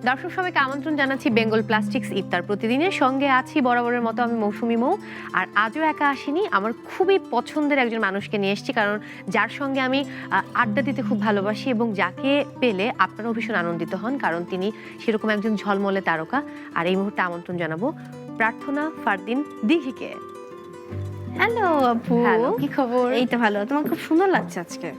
দর্শক সবাইকে আমন্ত্রণ জানাচ্ছি বেঙ্গল প্লাস্টিক্স ইফতার প্রতিদিনের সঙ্গে আছি বরাবরের মতো আমি মৌসুমী মৌ। আর আজও একা আসিনি, আমার খুবই পছন্দের একজন মানুষকে নিয়ে এসেছি, কারণ যার সঙ্গে আমি আড্ডা দিতে খুব ভালোবাসি এবং যাকে পেলে আপনারাও ভীষণ আনন্দিত হন, কারণ তিনি সেরকম একজন ঝলমলে তারকা। আর এই মুহূর্তে আমন্ত্রণ জানাবো প্রার্থনা ফারদিন দিঘিকে। হ্যালো আপু, কি খবর? এই তো ভালো। তোমার খুব সুন্দর লাগছে আজকে।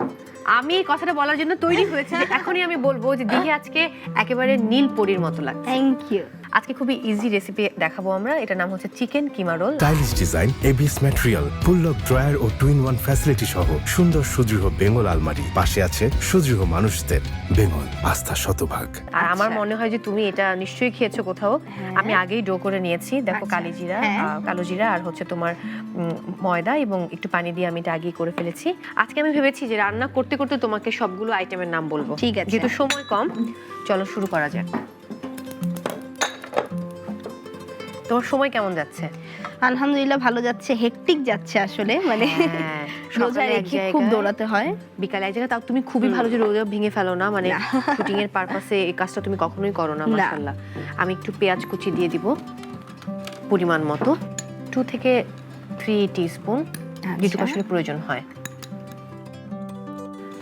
আমি এই কথাটা বলার জন্য তৈরি হয়েছি যে এখনই আমি বলবো যে দিঘি আজকে একেবারে নীল পরীর মতো লাগছে। Thank you. আজকে খুবই ইজি রেসিপি দেখাবো আমরা, এটার নাম হচ্ছে chicken keema roll. Stylish design, ABS material, full lock drawer ও টু ইন ওয়ান ফ্যাসিলিটি সহ সুন্দর সুদৃঢ় বেঙ্গল আলমারি। পাশে আছে সুদৃঢ় মানুষদের বেঙ্গল আস্থা শতভাগ। আর আমার মনে হয় যে তুমি এটা নিশ্চয়ই খেয়েছো কোথাও। আমি আগেই ডো করে নিয়েছি, দেখো কালিজিরা, কালো জিরা আর হচ্ছে তোমার ময়দা এবং একটু পানি দিয়ে আমি এটা আগেই করে ফেলেছি। আজকে আমি ভেবেছি যে রান্না করতে করতে তোমাকে সবগুলো আইটেমের নাম বলবো, ঠিক আছে, যেহেতু সময় কম। চলো শুরু করা যাক। তোমার সময় কেমন যাচ্ছে? আলহামদুলিল্লাহ ভালো যাচ্ছে, হেকটিক যাচ্ছে আসলে, মানে রোজা রেখে খুব দৌড়াতে হয়। বিকালে এক জায়গায়, তাও তুমি খুবই ভালো যে রোজা ভেঙে ফেলো না, মানে শুটিং এর পারপাসে এই কাজটা তুমি কখনোই করো না, মাশাআল্লাহ। আমি একটু পেঁয়াজ কুচি দিয়ে দিব পরিমাণ মতো, 2 থেকে 3 টিস্পুন, যেটুকু আসলে প্রয়োজন হয়।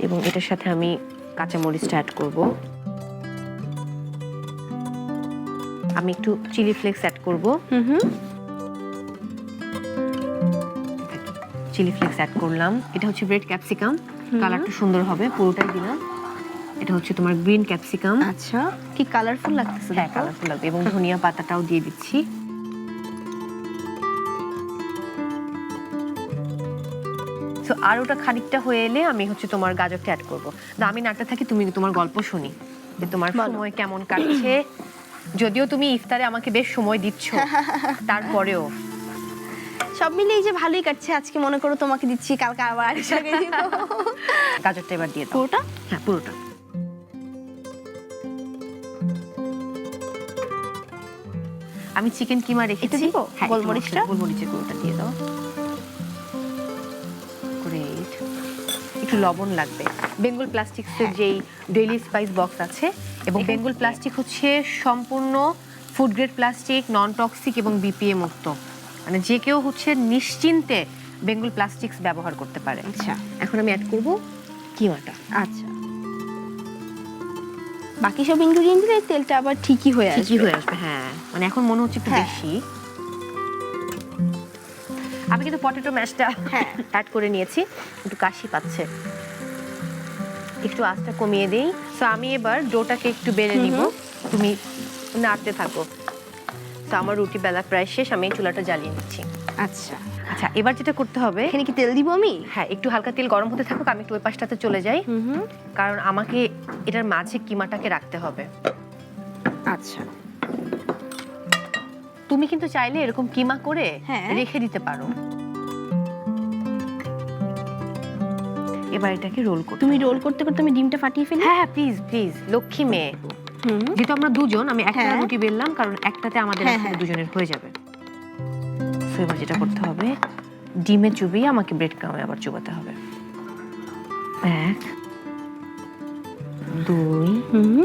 এবং এটার সাথে আমি কাঁচা মরিচটা অ্যাড করব। আমি একটু চিলি ফ্লেক্স অ্যাড করব। চিলি ফ্লেক্স অ্যাড করলাম। এটা হচ্ছে রেড ক্যাপসিকাম, কালারটা সুন্দর হবে, পুরোটাই দিলাম। এটা হচ্ছে তোমার গ্রিন ক্যাপসিকাম। আচ্ছা, কি কালারফুল লাগতেছে। হ্যাঁ, কালারফুল লাগবে। এবং ধনিয়া পাতাটাও দিয়ে দিচ্ছি। তো আর ওটা খানিকটা হয়ে এলে আমি হচ্ছে তোমার গাজরটা অ্যাড করব। না, আমি নাটক থাকি, তুমি তোমার গল্প শুনি যে তোমার সময় কেমন কাটছে। যদিও তুমি ইফতারে আমাকে বেশ সময় দিচ্ছ, তারপরেও সব মিলিয়ে যে ভালোই কাটছে। আজকে মনে করো তোমাকে দিচ্ছি, কালকে আবার আরেকজনকে দিব। গাজরটা এবার দিয়ে দাও। পুরোটা? হ্যাঁ, পুরোটা। আমি চিকেন কিমা রেখেছি। হ্যাঁ, গোলমরিচটা, গোলমরিচের গুঁড়োটা দিয়ে দাও। গ্রেট। একটু লবণ লাগবে। বেঙ্গল প্লাস্টিক্সের যেই ডেইলি স্পাইস বক্স আছে, এবং বেঙ্গল প্লাস্টিক হচ্ছে সম্পূর্ণ food grade plastic, non toxic এবং বিপিএ মুক্ত। মানে যে কেউ হচ্ছে নিশ্চিন্তে বেঙ্গল প্লাস্টিক্স ব্যবহার করতে পারে। আচ্ছা, এখন আমি অ্যাড করব কিমাটা। আচ্ছা, বাকি সব ইনগ্রেডিয়েন্ট দিলে তেলটা আবার ঠিকই হয়ে আসবে। হ্যাঁ, মানে এখন মনে হচ্ছে একটু বেশি। আমি কিন্তু পটেটো ম্যাশটা অ্যাড করে নিয়েছি, একটু কাশি পাচ্ছে, একটু আঁচটা কমিয়ে দেই। তো আমি এবার ডোটাকে একটু বেলে নিব, তুমি নাড়তে থাকো। তো আমার রুটি বেলা প্রায় শেষ, আমি চুলাটা জ্বালিয়ে নিচ্ছি। আচ্ছা আচ্ছা, এবার যেটা করতে হবে, এখানে কি তেল দিব আমি? হ্যাঁ, একটু হালকা তেল গরম হতে থাকুক, আমি একটু ওই পাশটাতে চলে যাই, কারণ আমাকে এটার মাঝে কিমাটাকে রাখতে হবে। আচ্ছা, তুমি কিন্তু চাইলে এরকম কিমা করে রেখে দিতে পারো। এবার এটাকে রোল করতে। তুমি রোল করতে করতে আমি ডিমটা ফাটিয়ে ফেলি। হ্যাঁ, প্লিজ প্লিজ, লক্ষ্মী মেয়ে। যেহেতু আমরা দুজন, আমি একটা রুটি বেললাম, কারণ একটাতে আমাদের দুজনের হয়ে যাবে। তো এবার যেটা করতে হবে, ডিমে চুবিয়ে আমাকে ব্রেড ক্রামে আবার চুবাতে হবে। 1 2 3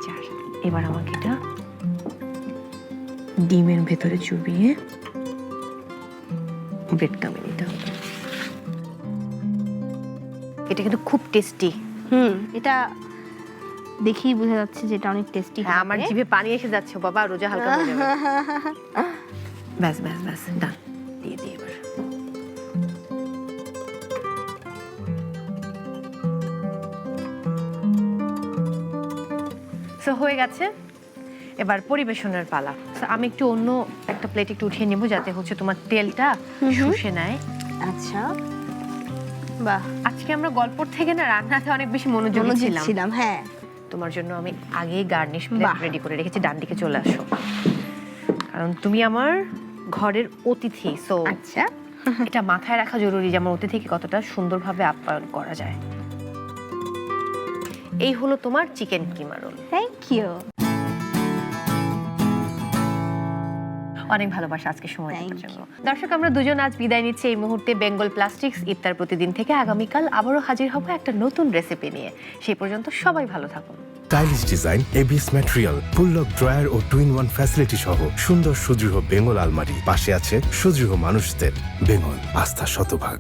4। এবার আমাকে এটা ডিমের ভেতরে চুবিয়ে ব্রেড ক্রামে নিতে হবে। এটা কিন্তু খুব টেস্টি। এটা দেখেই বোঝা যাচ্ছে যে এটা অনেক টেস্টি। হ্যাঁ, আমার জিভে পানি এসে যাচ্ছে বাবা, রোজা হালকা হয়ে যাবে। ব্যাস ব্যাস ব্যাস, ডান। দিয়ে দিই এবার। সো হয়ে গেছে, এবার পরিবেশনের পালা। আমি একটু অন্য একটা প্লেট একটু উঠিয়ে নেব, যাতে হচ্ছে তোমার তেলটা শুষে নেয়। আচ্ছা, বাহ। আজকে আমরা গল্পর থেকে না রান্নাতে অনেক বেশি মনোযোগী ছিলাম। হ্যাঁ, তোমার জন্য আমি আগেই গার্নিশ প্লেট রেডি করে রেখেছি। ডান দিকে চলে আসো, কারণ তুমি আমার ঘরের অতিথি। সো আচ্ছা, এটা মাথায় রাখা জরুরি যে আমার অতিথিকে কতটা সুন্দরভাবে আপ্যায়ন করা যায়। এই হলো তোমার chicken keema roll. Thank you. অনেক ভালোবাসা আজকে সময় দেওয়ার জন্য। দর্শক, আমরা দুজন আজ বিদায় নিচ্ছি এই মুহূর্তে বেঙ্গল প্লাস্টিক্স ইফতার প্রতিদিন থেকে। আগামীকাল আবারও হাজির হব একটা নতুন রেসিপি নিয়ে। সেই পর্যন্ত সবাই ভালো থাকুন। Stylish design, ABS material, full lock drawer ও টু ইন ওয়ান ফ্যাসিলিটি সহ সুন্দর সুদৃঢ় বেঙ্গল আলমারি। পাশে আছে সুদৃঢ় মানুষদের বেঙ্গল, আস্থা শতভাগ।